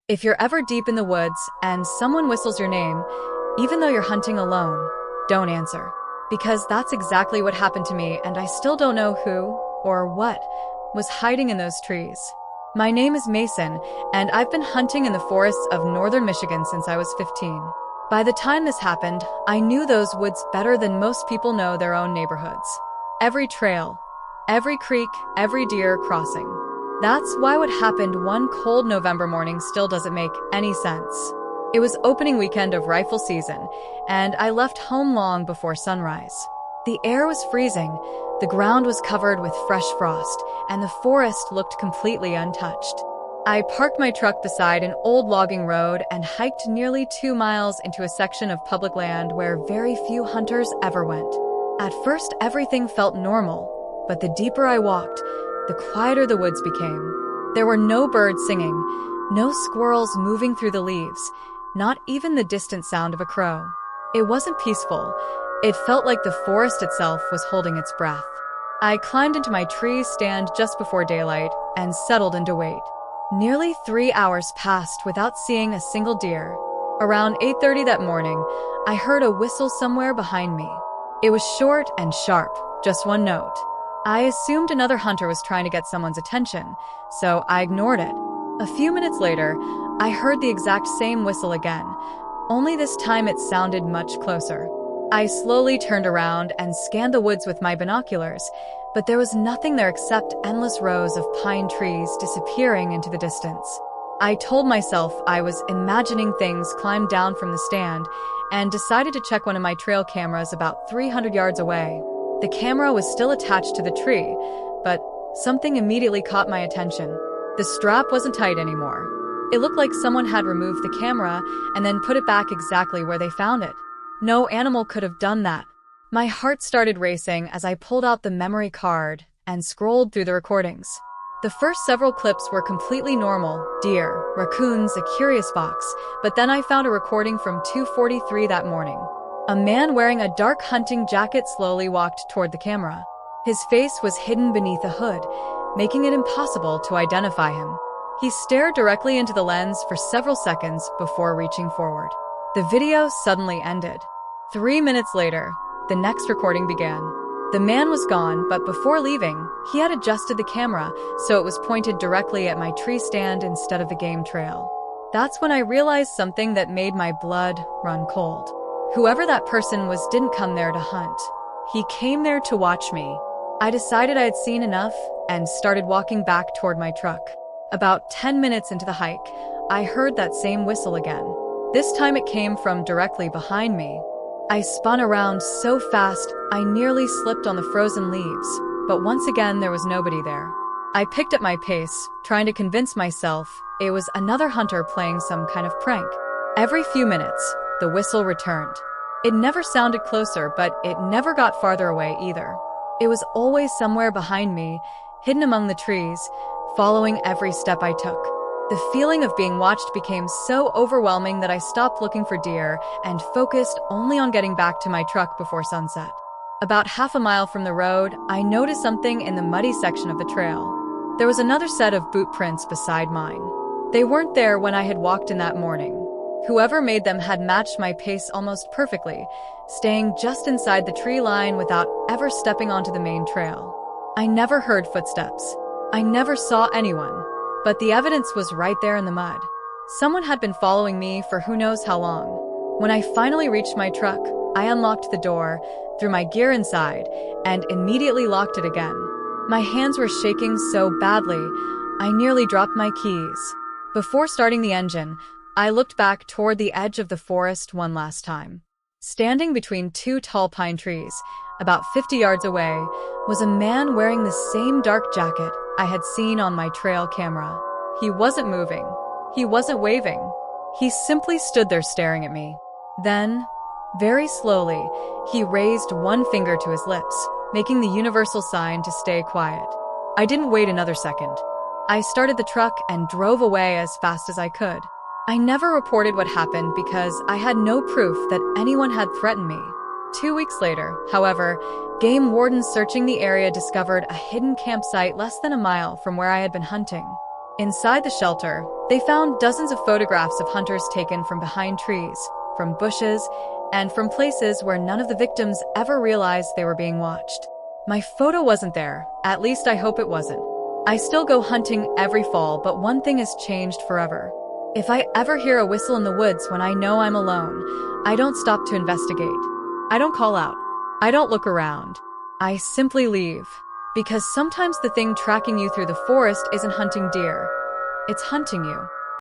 If you're ever deep in the woods and someone whistles your name, even though you're hunting alone, don't answer. Because that's exactly what happened to me, and I still don't know who or what was hiding in those trees. My name is Mason, and I've been hunting in the forests of northern Michigan since I was 15. By the time this happened, I knew those woods better than most people know their own neighborhoods. Every trail, every creek, every deer crossing. That's why what happened one cold November morning still doesn't make any sense. It was opening weekend of rifle season, and I left home long before sunrise. The air was freezing, the ground was covered with fresh frost, and the forest looked completely untouched. I parked my truck beside an old logging road and hiked nearly 2 miles into a section of public land where very few hunters ever went. At first, everything felt normal, but the deeper I walked, the quieter the woods became. There were no birds singing, no squirrels moving through the leaves, not even the distant sound of a crow. It wasn't peaceful. It felt like the forest itself was holding its breath. I climbed into my tree stand just before daylight and settled into wait. Nearly 3 hours passed without seeing a single deer. Around 8:30 that morning, I heard a whistle somewhere behind me. It was short and sharp, just one note. I assumed another hunter was trying to get someone's attention, so I ignored it. A few minutes later, I heard the exact same whistle again, only this time it sounded much closer. I slowly turned around and scanned the woods with my binoculars, but there was nothing there except endless rows of pine trees disappearing into the distance. I told myself I was imagining things climbed down from the stand and decided to check one of my trail cameras about 300 yards away. The camera was still attached to the tree, but something immediately caught my attention. The strap wasn't tight anymore. It looked like someone had removed the camera and then put it back exactly where they found it. No animal could have done that. My heart started racing as I pulled out the memory card and scrolled through the recordings. The first several clips were completely normal: deer, raccoons, a curious fox, but then I found a recording from 2:43 that morning. A man wearing a dark hunting jacket slowly walked toward the camera. His face was hidden beneath a hood, making it impossible to identify him. He stared directly into the lens for several seconds before reaching forward. The video suddenly ended. 3 minutes later, the next recording began. The man was gone, but before leaving, he had adjusted the camera so it was pointed directly at my tree stand instead of the game trail. That's when I realized something that made my blood run cold. Whoever that person was didn't come there to hunt. He came there to watch me. I decided I had seen enough and started walking back toward my truck. About 10 minutes into the hike, I heard that same whistle again. This time it came from directly behind me. I spun around so fast, I nearly slipped on the frozen leaves, but once again there was nobody there. I picked up my pace, trying to convince myself it was another hunter playing some kind of prank. Every few minutes, the whistle returned. It never sounded closer, but it never got farther away either. It was always somewhere behind me, hidden among the trees, following every step I took. The feeling of being watched became so overwhelming that I stopped looking for deer and focused only on getting back to my truck before sunset. About half a mile from the road, I noticed something in the muddy section of the trail. There was another set of boot prints beside mine. They weren't there when I had walked in that morning. Whoever made them had matched my pace almost perfectly, staying just inside the tree line without ever stepping onto the main trail. I never heard footsteps. I never saw anyone, but the evidence was right there in the mud. Someone had been following me for who knows how long. When I finally reached my truck, I unlocked the door, threw my gear inside, and immediately locked it again. My hands were shaking so badly, I nearly dropped my keys. Before starting the engine, I looked back toward the edge of the forest one last time. Standing between 2 tall pine trees, about 50 yards away, was a man wearing the same dark jacket I had seen on my trail camera. He wasn't moving. He wasn't waving. He simply stood there staring at me. Then, very slowly, he raised one finger to his lips, making the universal sign to stay quiet. I didn't wait another second. I started the truck and drove away as fast as I could. I never reported what happened because I had no proof that anyone had threatened me. 2 weeks later, however, game wardens searching the area discovered a hidden campsite less than a mile from where I had been hunting. Inside the shelter, They found dozens of photographs of hunters taken from behind trees, from bushes, and from places where none of the victims ever realized they were being watched. My photo wasn't there, at least I hope it wasn't. I still go hunting every fall, but one thing has changed forever. If I ever hear a whistle in the woods when I know I'm alone, I don't stop to investigate. I don't call out. I don't look around. I simply leave. Because sometimes the thing tracking you through the forest isn't hunting deer. It's hunting you.